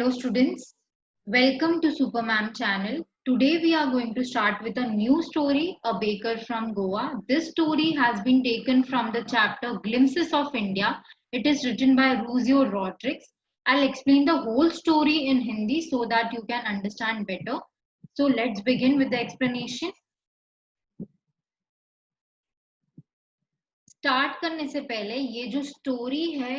Hello students, welcome to Superman channel. Today we are going to start with a new story, A Baker from Goa. This story has been taken from the chapter Glimpses of India. It is written by Ruzio Rodriguez. I'll explain the whole story in Hindi so that you can understand better. So let's begin with the explanation. Start करने से पहले ये जो story है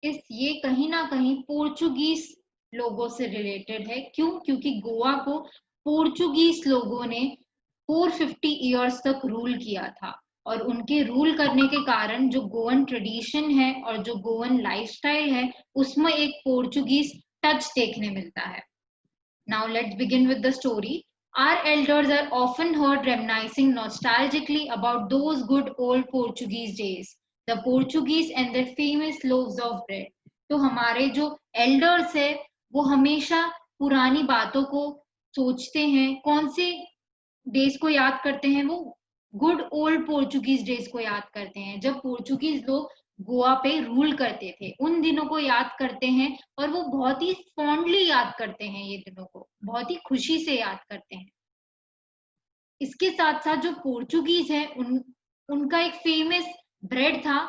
ये कहीं ना कहीं पोर्चुगीज लोगों से रिलेटेड है। क्यों? क्योंकि गोवा को पोर्चुगीज लोगों ने 450 इयर्स तक रूल किया था और उनके रूल करने के कारण जो गोवन ट्रेडिशन है और जो गोवन लाइफस्टाइल है उसमें एक पोर्चुगीज टच देखने मिलता है। Now let's begin with the story. Our elders are often heard reminiscing nostalgically about those good old Portuguese days, the Portuguese and their famous loaves of bread. तो हमारे जो elders है वो हमेशा पुरानी बातों को सोचते हैं। कौन से डेज को याद करते हैं? वो गुड ओल्ड पोर्चुगीज डेज को याद करते हैं जब पोर्चुगीज लोग गोवा पे रूल करते थे। उन दिनों को याद करते हैं और वो बहुत ही फॉन्डली याद करते हैं, ये दिनों को बहुत ही खुशी से याद करते हैं। इसके साथ साथ जो पोर्चुगीज है उनका एक फेमस ब्रेड था,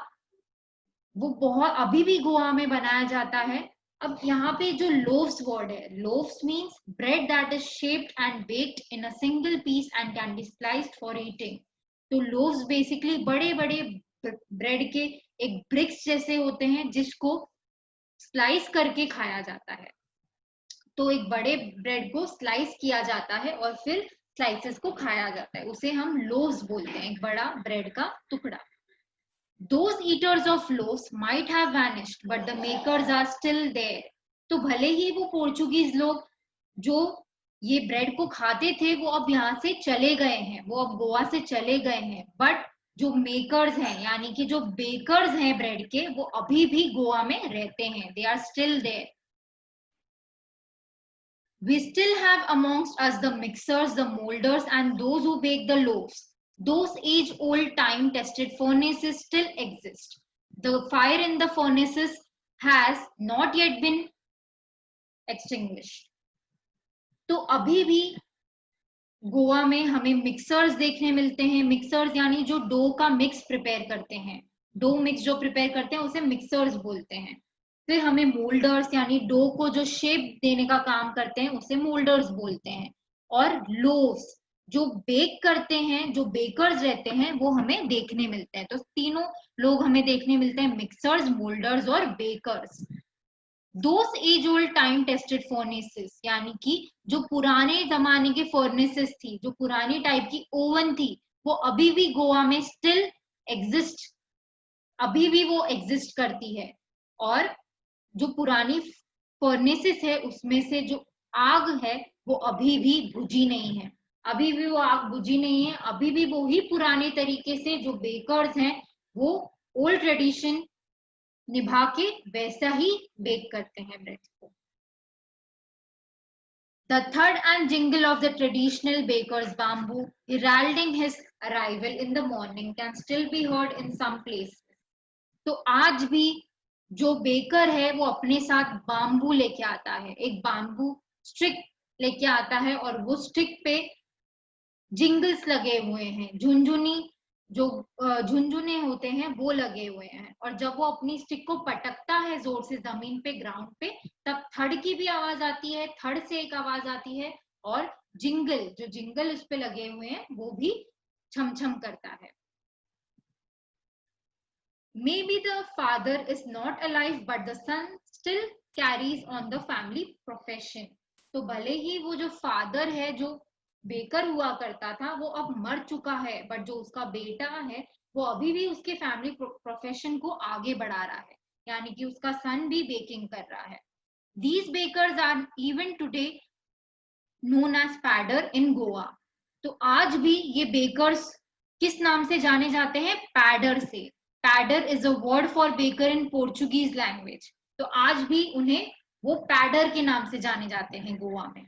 वो बहुत अभी भी गोवा में बनाया जाता है। अब यहाँ पे जो लोव्स वर्ड है, loaves means bread that is shaped and baked in a single piece and can be sliced for eating. तो लोव्स बेसिकली बड़े बड़े ब्रेड के एक ब्रिक्स जैसे होते हैं जिसको स्लाइस करके खाया जाता है। तो एक बड़े ब्रेड को स्लाइस किया जाता है और फिर स्लाइसेस को खाया जाता है, उसे हम लोव्स बोलते हैं, एक बड़ा ब्रेड का टुकड़ा। Those eaters of loaves might have vanished, but the makers are still there. तो भले ही वो पोर्चुगीज लोग जो ये ब्रेड को खाते थे वो अब यहाँ से चले गए हैं, वो अब गोवा से चले गए हैं, बट जो मेकर्स हैं यानी कि जो बेकर्स हैं ब्रेड के, वो अभी भी गोवा में रहते हैं। They are still there. We still have amongst us the mixers, the molders, and those who bake the loaves. Those age-old time-tested furnaces still exist. The fire in the furnaces has not yet been extinguished. तो अभी भी गोवा में हमें mixers देखने मिलते हैं। Mixers यानी जो डो का मिक्स प्रिपेयर करते हैं, डो मिक्स जो प्रिपेयर करते हैं उसे मिक्सर्स बोलते हैं। फिर हमें मोल्डर्स यानी डो को जो शेप देने का काम करते हैं उसे मोल्डर्स बोलते हैं। और लोव्स जो बेक करते हैं, जो बेकर्स रहते हैं, वो हमें देखने मिलते हैं। तो तीनों लोग हमें देखने मिलते हैं, मिक्सर्स, मोल्डर्स और bakers. Those age old time tested furnaces यानी कि जो पुराने जमाने के फर्नेसेस थी, जो पुरानी टाइप की ओवन थी, वो अभी भी गोवा में स्टिल एग्जिस्ट, अभी भी वो एग्जिस्ट करती है। और जो पुरानी फर्नेसेस है उसमें से जो आग है वो अभी भी बुझी नहीं है, अभी भी वो आग बुझी नहीं है। अभी भी वो ही पुराने तरीके से जो बेकर्स हैं वो ओल्ड ट्रेडिशन निभा के वैसा ही बेक करते हैं ब्रेड को। The thud and jingle of the traditional baker's bamboo heralding his arrival in the morning can still be heard in some places. तो आज भी जो बेकर है वो अपने साथ बाम्बू लेके आता है, एक बाम्बू स्टिक लेके आता है और वो स्टिक पे जिंगल्स लगे हुए हैं, झुंझुनी जो झुंझुने होते हैं वो लगे हुए हैं। और जब वो अपनी स्टिक को पटकता है जोर से जमीन पे, ग्राउंड पे, तब थड़ की भी आवाज आती है, थड़ से एक आवाज आती है और जिंगल, जो जिंगल उस पे लगे हुए हैं वो भी छम छम करता है। Maybe the father is not alive, but the son still carries on the family profession. तो भले ही वो जो फादर है, जो बेकर हुआ करता था, वो अब मर चुका है, बट जो उसका बेटा है वो अभी भी उसके फैमिली प्रोफेशन को आगे बढ़ा रहा है, यानी कि उसका सन भी बेकिंग कर रहा है। These bakers are even today known as padder in Goa. तो आज भी ये बेकर्स किस नाम से जाने जाते हैं? पैडर से। Pader is a word for baker in Portuguese language. तो आज भी उन्हें वो पैडर के नाम से जाने जाते हैं गोवा में।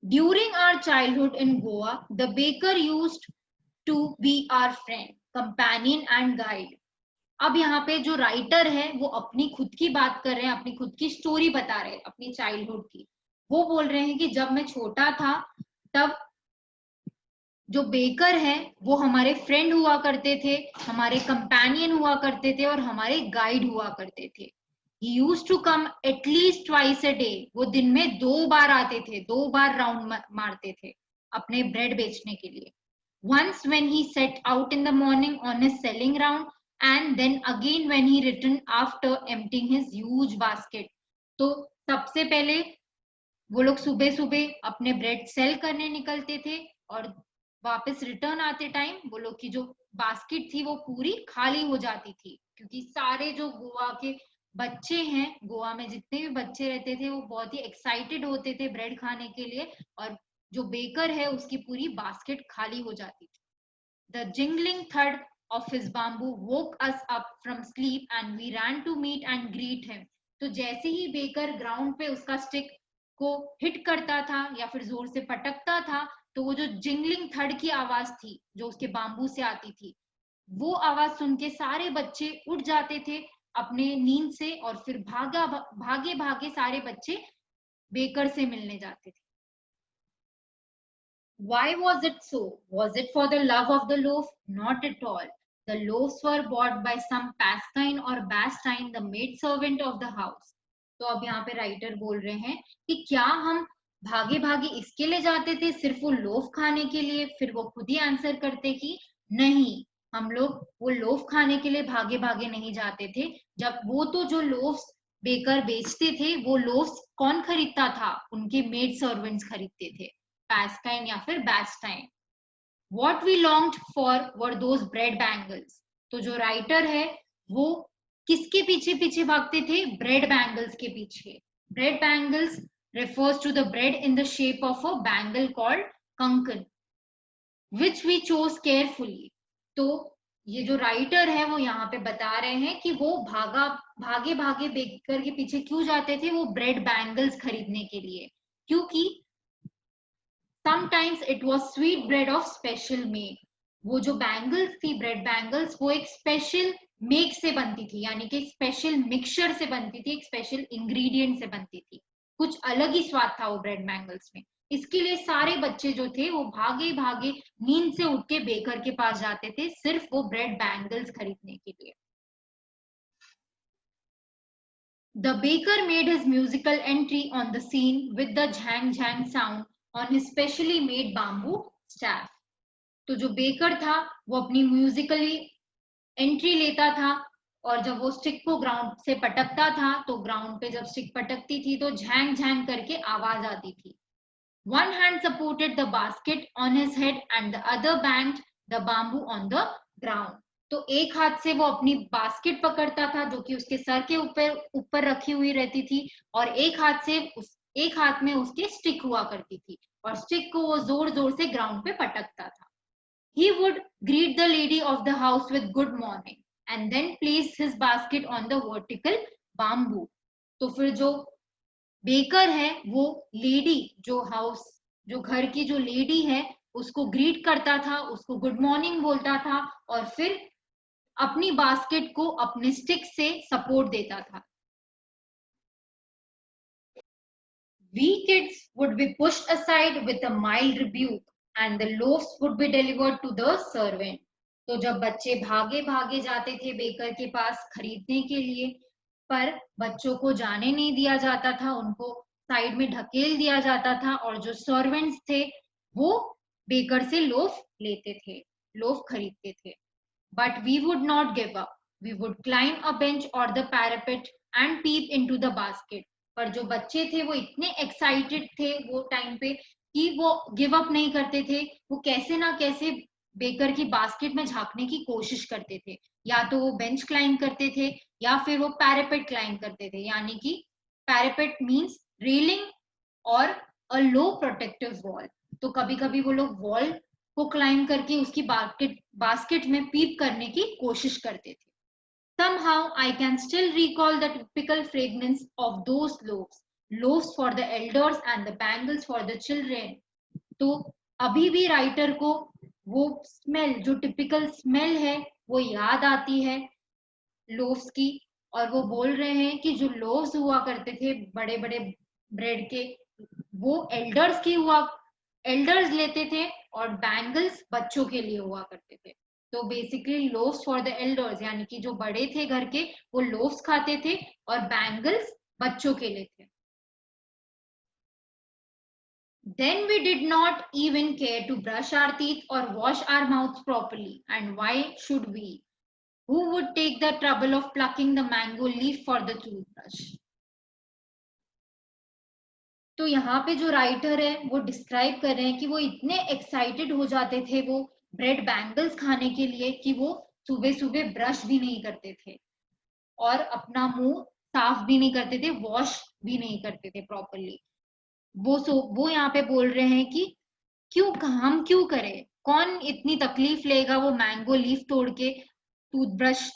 During our childhood in Goa, the baker used to be our friend, companion and guide. अब यहाँ पे जो राइटर है वो अपनी खुद की बात कर रहे हैं, अपनी खुद की स्टोरी बता रहे हैं अपनी चाइल्डहुड की। वो बोल रहे हैं कि जब मैं छोटा था तब जो बेकर है वो हमारे फ्रेंड हुआ करते थे, हमारे कंपेनियन हुआ करते थे और हमारे गाइड हुआ करते थे। He used to come at least twice a day. वो दिन में 2 बार आते थे, 2 बार राउंड मारते थे अपने ब्रेड बेचने के लिए। Once when he set out in the morning on his selling round, and then again when he returned after emptying his huge basket. तो सबसे पहले वो लोग सुबह सुबह अपने ब्रेड सेल करने निकलते थे और वापस रिटर्न आते टाइम वो लोग की जो बास्केट थी वो पूरी खाली हो जाती थी, क्योंकि सारे जो गोवा के बच्चे हैं, गोवा में जितने भी बच्चे रहते थे वो बहुत ही एक्साइटेड होते थे ब्रेड खाने के लिए, और जो बेकर है उसकी पूरी बास्केट खाली हो जाती थी। The jingling thud of his bamboo woke us up from sleep and we ran to meet and greet him. तो जैसे ही बेकर ग्राउंड पे उसका स्टिक को हिट करता था या फिर जोर से पटकता था, तो वो जो जिंगलिंग थड की आवाज थी जो उसके बाम्बू से आती थी, वो आवाज सुन के सारे बच्चे उठ जाते थे अपने नींद से और फिर भागे भागे सारे बच्चे बेकर से मिलने जाते थे। Why was it so? Was it for the love of the loaf? Not at all. The loaves were bought by some Pasquine or Bastine, the maid servant of the house. तो अब यहाँ पे writer बोल रहे हैं कि क्या हम भागे भागे इसके लिए जाते थे सिर्फ वो लोफ खाने के लिए? फिर वो खुद ही आंसर करते कि नहीं, हम लोग वो लोफ खाने के लिए भागे भागे नहीं जाते थे। जब वो तो जो लोफ्स बेकर बेचते थे वो लोफ्स कौन खरीदता था? उनके मेड सर्वेंट्स खरीदते थे, Pasquine या फिर Bastine. What we longed for were those bread bangles. तो जो राइटर है वो किसके पीछे पीछे भागते थे? ब्रेड बैंगल्स के पीछे। Bread bangles refers to the bread in the shape of a bangle called Konkan, which we chose carefully. तो ये जो राइटर है वो यहाँ पे बता रहे हैं कि वो भागे भागे बेकर के पीछे क्यों जाते थे? वो ब्रेड बैंगल्स खरीदने के लिए, क्योंकि sometimes it was sweet bread of special make. वो जो बैंगल्स थी, ब्रेड बैंगल्स, वो एक स्पेशल मेक से बनती थी, यानी कि स्पेशल मिक्सचर से बनती थी, एक स्पेशल इंग्रेडिएंट से बनती थी। कुछ अलग ही स्वाद था वो ब्रेड बैंगल्स में। इसके लिए सारे बच्चे जो थे वो भागे भागे नींद से उठ के बेकर के पास जाते थे सिर्फ वो ब्रेड बैंगल्स खरीदने के लिए। The baker made his musical entry on the scene with the jang jang sound on his specially made bamboo staff. तो जो बेकर था वो अपनी म्यूजिकली एंट्री लेता था और जब वो स्टिक को ग्राउंड से पटकता था तो ग्राउंड पे जब स्टिक पटकती थी तो झैंग झैंग करके आवाज आती थी। One hand supported the basket on his head and the other banged the bamboo on the ground. तो एक हाथ से वो अपनी बास्केट पकड़ता था जो कि उसके सर के ऊपर ऊपर रखी हुई रहती थी और एक हाथ में उसके स्टिक हुआ करती थी और स्टिक को वो जोर जोर से ग्राउंड पे पटकता था। He would greet the lady of the house with good morning and then place his basket on the vertical bamboo. तो फिर जो बेकर है वो लेडी जो घर की जो लेडी है उसको ग्रीट करता था, उसको गुड मॉर्निंग बोलता था और फिर अपनी बास्केट को अपने स्टिक से सपोर्ट देता था। We kids would be pushed aside with a mild rebuke and the loaves would be delivered to the servant. तो जब बच्चे भागे भागे जाते थे बेकर के पास खरीदने के लिए, पर बच्चों को जाने नहीं दिया जाता था, उनको साइड में ढकेल दिया जाता था और जो सर्वेंट्स थे वो बेकर से लोफ लेते थे, लोफ खरीदते थे। But we would not give up. We would climb a bench or the parapet and peep into the basket. पर जो बच्चे थे वो इतने एक्साइटेड थे वो टाइम पे कि वो गिव अप नहीं करते थे, वो कैसे ना कैसे बेकर की बास्केट में झांकने की कोशिश करते थे। या तो वो बेंच क्लाइंब करते थे या फिर वो पैरापेट क्लाइंब करते थे, यानी कि पैरापेट मींस रेलिंग और अ लो प्रोटेक्टिव वॉल। तो कभी कभी वो लोग वॉल को क्लाइंब करके उसकी बास्केट में पीप करने की कोशिश करते थे। Somehow I can still recall the typical fragrance of those loaves for the elders and the bangles for the children. तो अभी भी राइटर को वो स्मेल, जो टिपिकल स्मेल है, वो याद आती है लोव्स की, और वो बोल रहे हैं कि जो लोव्स हुआ करते थे बड़े बड़े ब्रेड के, वो एल्डर्स लेते थे, और बैंगल्स बच्चों के लिए हुआ करते थे। तो basically loaves for the elders, यानी कि जो बड़े थे घर के वो लोव्स खाते थे, और बैंगल्स बच्चों के लिए थे। Then we did not even care to brush our teeth or wash our mouths properly. And why should we? Who would take the trouble of plucking the mango leaf for the toothbrush? तो यहाँ पे जो writer है वो describe कर रहे हैं कि वो इतने एक्साइटेड हो जाते थे वो ब्रेड बैंगल्स खाने के लिए कि वो सुबह सुबह ब्रश भी नहीं करते थे, और अपना मुंह साफ भी नहीं करते थे, वॉश भी नहीं करते थे प्रॉपरली। वो यहाँ पे बोल रहे हैं कि हम क्यों करें, कौन इतनी तकलीफ लेगा वो मैंगो लीफ तोड़ के टूथब्रश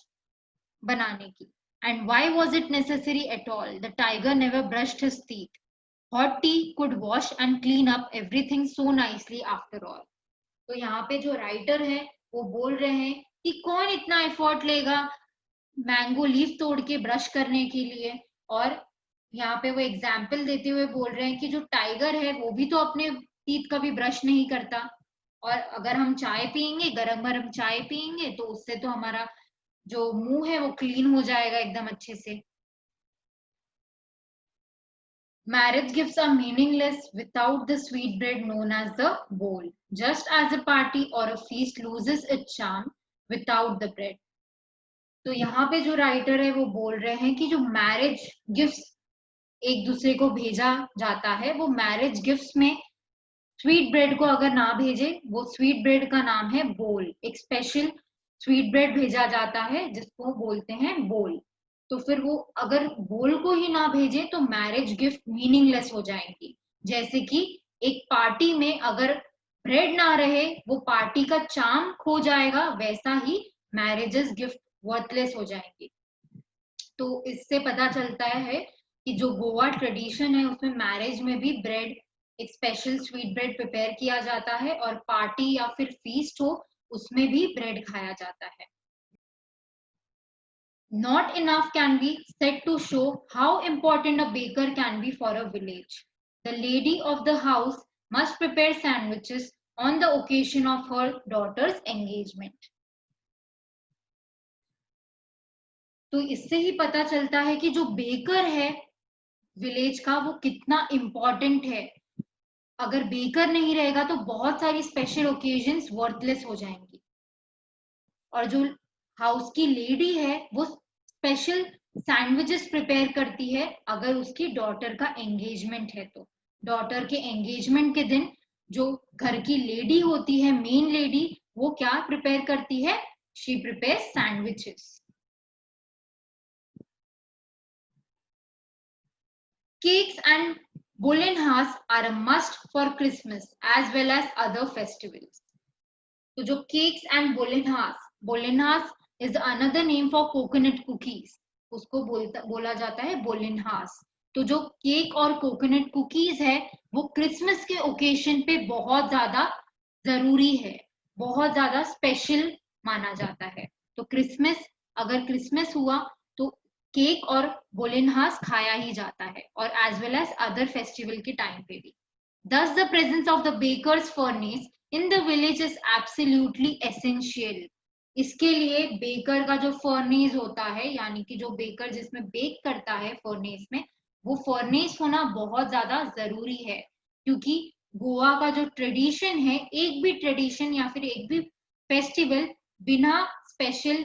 बनाने की। And why was it necessary at all, the tiger never brushed his teeth, hot T could wash and clean up everything so nicely after all. तो यहाँ पे जो राइटर है वो बोल रहे हैं कि कौन इतना एफर्ट लेगा मैंगो लीफ तोड़ के ब्रश करने के लिए। और यहाँ पे वो एग्जाम्पल देते हुए बोल रहे हैं कि जो टाइगर है वो भी तो अपने टीथ कभी ब्रश नहीं करता, और अगर हम चाय पियेंगे, गरम गरम चाय पियेंगे, तो उससे तो हमारा जो मुंह है वो क्लीन हो जाएगा एकदम अच्छे से। Marriage gifts are meaningless without the sweetbread known as the bowl, just as a party or a feast loses its charm without the bread. तो यहाँ पे जो राइटर है वो बोल रहे हैं कि जो मैरिज गिफ्ट्स एक दूसरे को भेजा जाता है, वो मैरिज गिफ्ट्स में स्वीट ब्रेड को अगर ना भेजे, वो स्वीट ब्रेड का नाम है बोल, एक स्पेशल स्वीट ब्रेड भेजा जाता है जिसको बोलते हैं बोल। तो फिर वो अगर बोल को ही ना भेजे तो मैरिज गिफ्ट मीनिंगलेस हो जाएंगी। जैसे कि एक पार्टी में अगर ब्रेड ना रहे वो पार्टी का चार्म खो जाएगा, वैसा ही मैरिजेस गिफ्ट वर्थलेस हो जाएंगे। तो इससे पता चलता है कि जो गोवा ट्रेडिशन है उसमें मैरिज में भी ब्रेड, एक स्पेशल स्वीट ब्रेड प्रिपेयर किया जाता है, और पार्टी या फिर फीस्ट हो उसमें भी ब्रेड खाया जाता है। Not enough can be said to show how important a baker can be for a village. The lady of the house must prepare sandwiches on the occasion of her daughter's engagement. तो इससे ही पता चलता है कि जो baker है village का वो कितना इम्पोर्टेंट है। अगर बेकर नहीं रहेगा तो बहुत सारी स्पेशल ओकेजन्स वर्थलेस हो जाएंगी। और जो हाउस की लेडी है वो स्पेशल सैंडविचेस प्रिपेयर करती है अगर उसकी डॉटर का एंगेजमेंट है तो। डॉटर के एंगेजमेंट के दिन जो घर की लेडी होती है, मेन लेडी, वो क्या प्रिपेयर करती है? She prepare sandwiches. Cakes and Bollenhaas are a must for Christmas as well as other festivals. तो जो cakes and Bollenhaas is another name for coconut cookies. उसको बोला जाता है Bollenhaas। तो जो केक और कोकोनट कुकीज है वो क्रिसमस के ओकेशन पे बहुत ज्यादा जरूरी है, बहुत ज्यादा स्पेशल माना जाता है। तो अगर क्रिसमस हुआ तो केक और बोलेनहास खाया ही जाता है, और as well as other festival के टाइम पे भी। Thus the presence of the baker's furnace in the village is absolutely essential. इसके लिए बेकर का जो फर्नेस होता है, यानी कि जो बेकर जिसमें बेक करता है फर्नेस में, वो फर्नेस होना बहुत ज्यादा जरूरी है। क्योंकि गोवा का जो ट्रेडिशन है, एक भी ट्रेडिशन या फिर एक भी फेस्टिवल बिना स्पेशल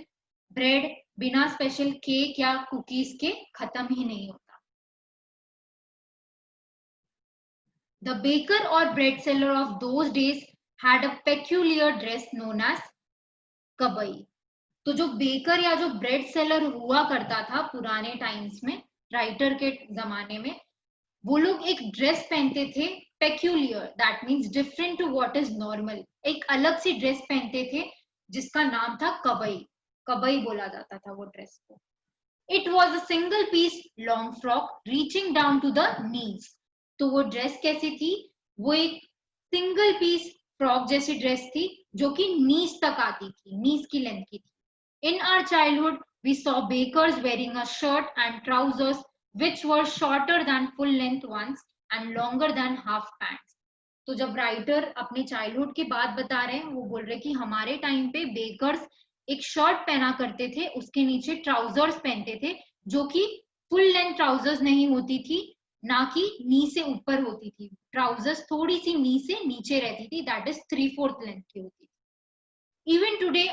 ब्रेड, बिना स्पेशल केक या कुकीज के खत्म ही नहीं होता। The baker or bread seller of those days had a peculiar dress known as कबई। तो जो बेकर या जो ब्रेड सेलर हुआ करता था पुराने टाइम्स में, राइटर के जमाने में, वो लोग एक ड्रेस पहनते थे, peculiar, that means different to what is normal. एक अलग सी ड्रेस पहनते थे जिसका नाम था कबई। कबई बोला जाता था वो ड्रेस को। It was a single piece long frock reaching down to the knees. तो वो ड्रेस कैसी थी? वो एक सिंगल पीस फ्रॉक जैसी ड्रेस थी जो कि नीज तक आती थी, नीज की लेंथ की थी। In our childhood We saw bakers wearing a shirt and trousers which were shorter than full length ones and longer than half pants. तो जब राइटर अपने चाइल्डहुड की बात बता रहे हैं, वो बोल रहे कि हमारे टाइम पे बेकर्स एक शर्ट पहना करते थे, उसके नीचे ट्राउजर्स पहनते थे, जो कि फुल लेंथ ट्राउजर्स नहीं होती थी, ना कि नी से ऊपर होती थी. ट्राउजर्स थोड़ी सी नी से नीचे रहती थी, दैट इज 3/4 लेंथ की होती थी. Even today,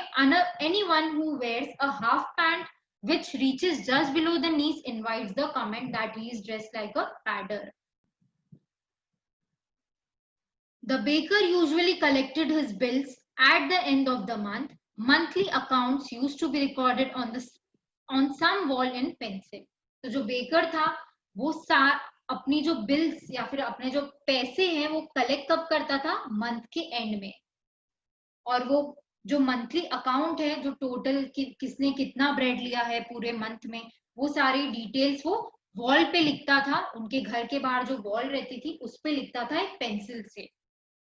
anyone who wears a half pant which reaches just below the knees invites the comment that he is dressed like a padder. The baker usually collected his bills at the end of the month. Monthly accounts used to be recorded on some wall in pencil. तो जो baker था वो अपनी जो bills या फिर अपने जो पैसे हैं वो कलेक्ट कब करता था? मंथ के एंड में. और वो जो मंथली अकाउंट है, जो टोटल किसने कितना ब्रेड लिया है पूरे मंथ में, वो सारी डिटेल्स वो वॉल पे लिखता था. उनके घर के बाहर जो वॉल रहती थी उस पे लिखता था एक पेंसिल से.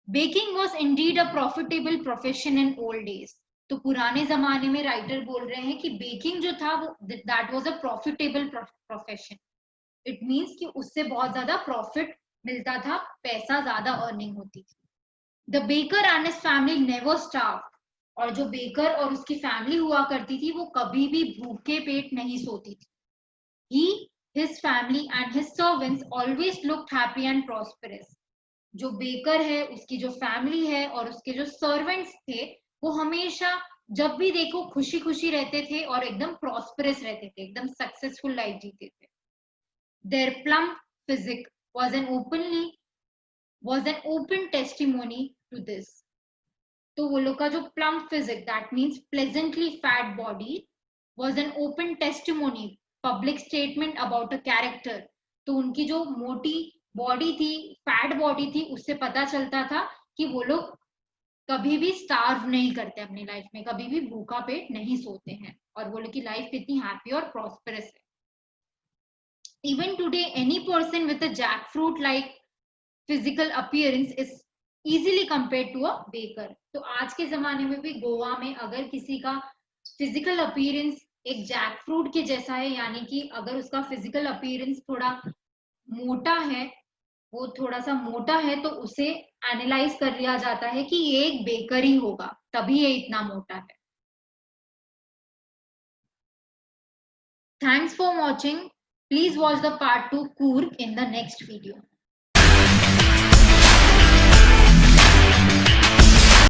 Baking was indeed a profitable profession in old days. तो पुराने जमाने में राइटर बोल रहे हैं कि बेकिंग जो था वो that was a profitable profession. It means कि उससे बहुत ज्यादा प्रॉफिट मिलता था, पैसा ज्यादा अर्निंग होती थी. The baker and his family never starved. और जो बेकर और उसकी फैमिली हुआ करती थी वो कभी भी भूखे पेट नहीं सोती थी. He, his family and his servants always looked happy and prosperous. जो बेकर है, उसकी जो फैमिली है और उसके जो सर्वेंट्स थे, वो हमेशा जब भी देखो खुशी खुशी रहते थे और एकदम प्रॉस्पेरस रहते थे, एकदम सक्सेसफुल लाइफ जीते थे. Their plum physique was an open testimony to this. तो वो लोग का जो plum physique, that means pleasantly fat body, was an open testimony, public statement about a character. तो उनकी जो मोटी बॉडी थी, फैट बॉडी थी, उससे पता चलता था कि वो लोग कभी भी स्टार्व नहीं करते अपनी लाइफ में, कभी भी भूखा पेट नहीं सोते हैं, और वो लोग की लाइफ कितनी हैप्पी और प्रॉस्पेरस है. Even today any person with a jackfruit like physical appearance is easily compared to a baker. तो आज के जमाने में भी गोवा में अगर किसी का फिजिकल अपीयरेंस एक जैकफ्रूट के जैसा है, यानी कि अगर उसका फिजिकल अपीयरेंस थोड़ा मोटा है, वो थोड़ा सा मोटा है, तो उसे एनालाइज कर लिया जाता है कि ये एक बेकर ही होगा, तभी ये इतना मोटा है. Thanks for watching. Please watch the part 2 Coorg in the next video.